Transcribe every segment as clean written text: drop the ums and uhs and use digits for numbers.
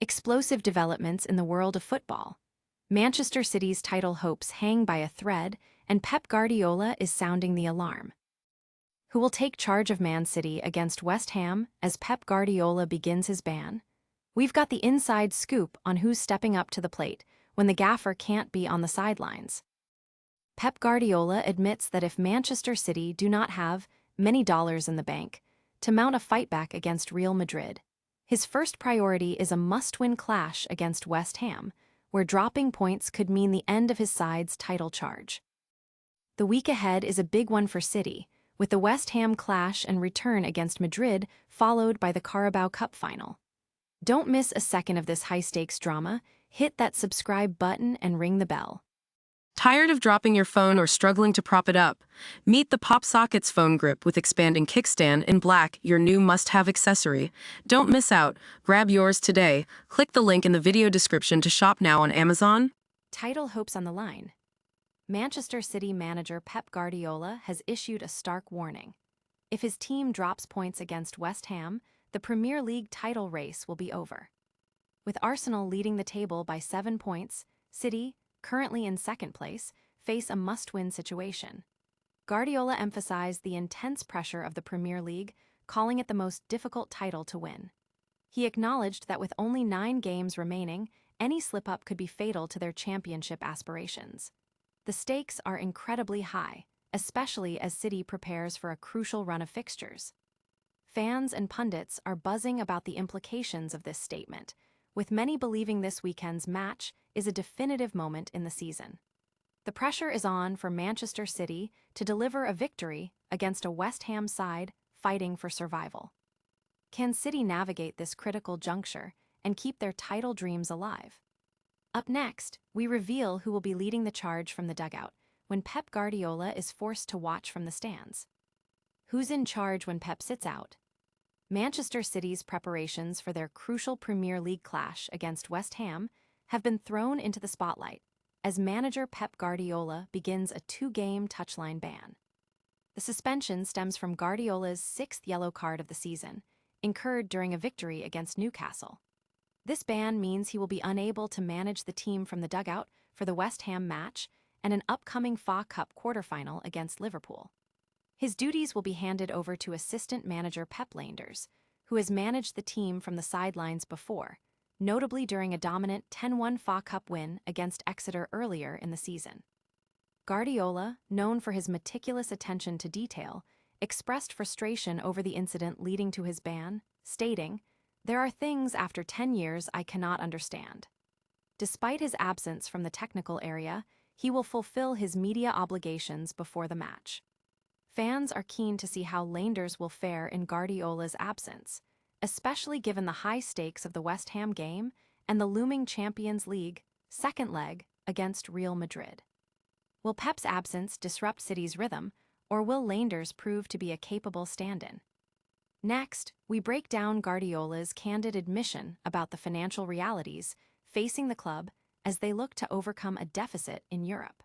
Explosive developments in the world of football. Manchester City's title hopes hang by a thread, and Pep Guardiola is sounding the alarm. Who will take charge of Man City against West Ham as Pep Guardiola begins his ban? We've got the inside scoop on who's stepping up to the plate when the gaffer can't be on the sidelines. Pep Guardiola admits that if Manchester City do not have many dollars in the bank to mount a fightback against Real Madrid, his first priority is a must-win clash against West Ham, where dropping points could mean the end of his side's title charge. The week ahead is a big one for City, with the West Ham clash and return against Madrid followed by the Carabao Cup final. Don't miss a second of this high-stakes drama. Hit that subscribe button and ring the bell. Tired of dropping your phone or struggling to prop it up? Meet the Pop Sockets phone grip with expanding kickstand in black, your new must-have accessory. Don't miss out. Grab yours today. Click the link in the video description to shop now on Amazon. Title hopes on the line. Manchester City manager Pep Guardiola has issued a stark warning. If his team drops points against West Ham, the Premier League title race will be over. With Arsenal leading the table by 7 points, City, currently in second place, face a must-win situation. Guardiola emphasized the intense pressure of the Premier League, calling it the most difficult title to win. He acknowledged that with only 9 games remaining, any slip-up could be fatal to their championship aspirations. The stakes are incredibly high, especially as City prepares for a crucial run of fixtures. Fans and pundits are buzzing about the implications of this statement, with many believing this weekend's match is a definitive moment in the season. The pressure is on for Manchester City to deliver a victory against a West Ham side fighting for survival. Can City navigate this critical juncture and keep their title dreams alive? Up next, we reveal who will be leading the charge from the dugout when Pep Guardiola is forced to watch from the stands. Who's in charge when Pep sits out? Manchester City's preparations for their crucial Premier League clash against West Ham have been thrown into the spotlight as manager Pep Guardiola begins a 2-game touchline ban. The suspension stems from Guardiola's 6th yellow card of the season, incurred during a victory against Newcastle. This ban means he will be unable to manage the team from the dugout for the West Ham match and an upcoming FA Cup quarterfinal against Liverpool. His duties will be handed over to assistant manager Pep Landers, who has managed the team from the sidelines before, notably during a dominant 10-1 FA Cup win against Exeter earlier in the season. Guardiola, known for his meticulous attention to detail, expressed frustration over the incident leading to his ban, stating, "There are things after 10 years I cannot understand." Despite his absence from the technical area, he will fulfill his media obligations before the match. Fans are keen to see how Landers will fare in Guardiola's absence, especially given the high stakes of the West Ham game and the looming Champions League second leg against Real Madrid. Will Pep's absence disrupt City's rhythm, or will Landers prove to be a capable stand-in? Next, we break down Guardiola's candid admission about the financial realities facing the club as they look to overcome a deficit in Europe.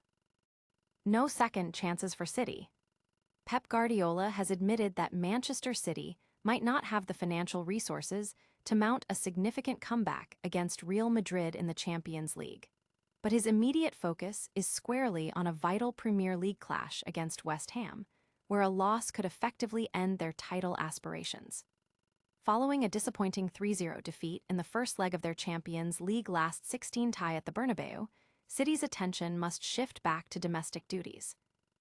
No second chances for City. Pep Guardiola has admitted that Manchester City might not have the financial resources to mount a significant comeback against Real Madrid in the Champions League. But his immediate focus is squarely on a vital Premier League clash against West Ham, where a loss could effectively end their title aspirations. Following a disappointing 3-0 defeat in the first leg of their Champions League last 16 tie at the Bernabeu, City's attention must shift back to domestic duties.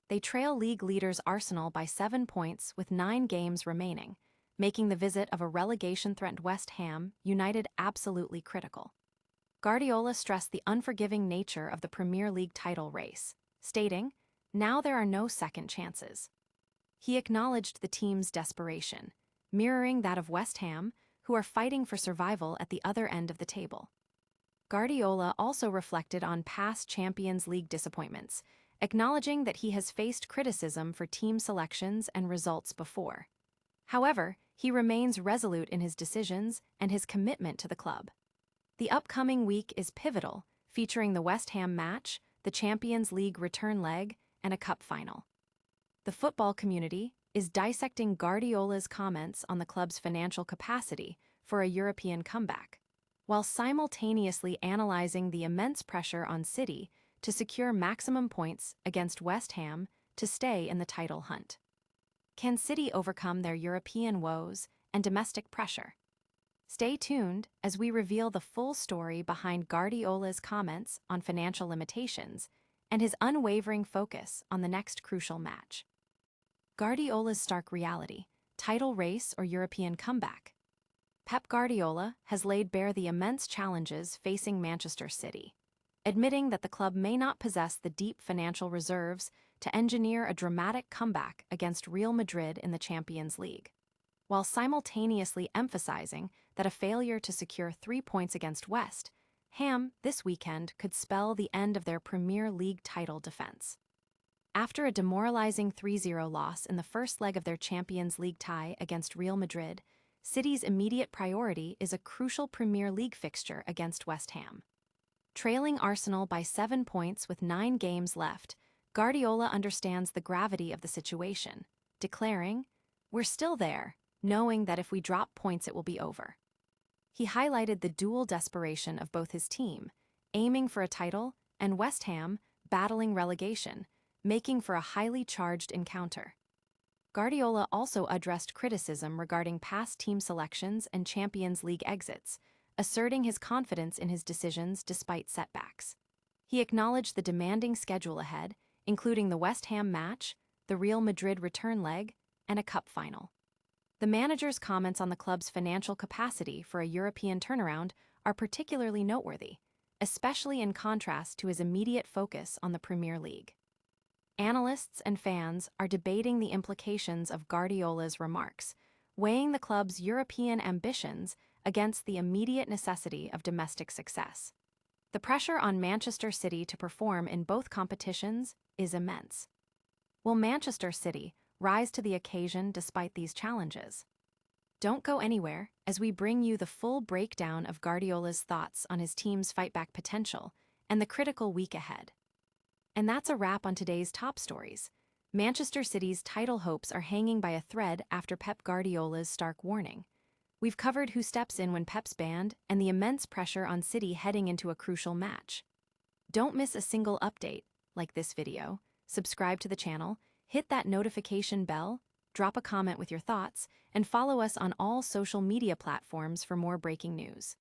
They trail league leaders Arsenal by 7 points with 9 games remaining, making the visit of a relegation-threatened West Ham United absolutely critical. Guardiola stressed the unforgiving nature of the Premier League title race, stating, "Now there are no second chances." He acknowledged the team's desperation, mirroring that of West Ham, who are fighting for survival at the other end of the table. Guardiola also reflected on past Champions League disappointments, acknowledging that he has faced criticism for team selections and results before. However, he remains resolute in his decisions and his commitment to the club. The upcoming week is pivotal, featuring the West Ham match, the Champions League return leg, and a cup final. The football community is dissecting Guardiola's comments on the club's financial capacity for a European comeback. while simultaneously analyzing the immense pressure on City to secure maximum points against West Ham to stay in the title hunt. Can City overcome their European woes and domestic pressure? Stay tuned as we reveal the full story behind Guardiola's comments on financial limitations and his unwavering focus on the next crucial match. Guardiola's stark reality: title race or European comeback? Pep Guardiola has laid bare the immense challenges facing Manchester City, admitting that the club may not possess the deep financial reserves to engineer a dramatic comeback against Real Madrid in the Champions League, while simultaneously emphasizing that a failure to secure 3 points against West Ham this weekend could spell the end of their Premier League title defense. After a demoralizing 3-0 loss in the first leg of their Champions League tie against Real Madrid, City's immediate priority is a crucial Premier League fixture against West Ham. Trailing Arsenal by 7 points with 9 games left, Guardiola understands the gravity of the situation, declaring, "We're still there, knowing that if we drop points it will be over." He highlighted the dual desperation of both his team, aiming for a title, and West Ham battling relegation, making for a highly charged encounter. Guardiola also addressed criticism regarding past team selections and Champions League exits, asserting his confidence in his decisions despite setbacks. He acknowledged the demanding schedule ahead, including the West Ham match, the Real Madrid return leg, and a cup final. The manager's comments on the club's financial capacity for a European turnaround are particularly noteworthy, especially in contrast to his immediate focus on the Premier League. Analysts and fans are debating the implications of Guardiola's remarks, weighing the club's European ambitions against the immediate necessity of domestic success. The pressure on Manchester City to perform in both competitions is immense. Will Manchester City rise to the occasion despite these challenges? Don't go anywhere as we bring you the full breakdown of Guardiola's thoughts on his team's fight-back potential and the critical week ahead. And that's a wrap on today's top stories. Manchester City's title hopes are hanging by a thread after Pep Guardiola's stark warning. We've covered who steps in when Pep's banned and the immense pressure on City heading into a crucial match. Don't miss a single update, like this video, subscribe to the channel, hit that notification bell, drop a comment with your thoughts, and follow us on all social media platforms for more breaking news.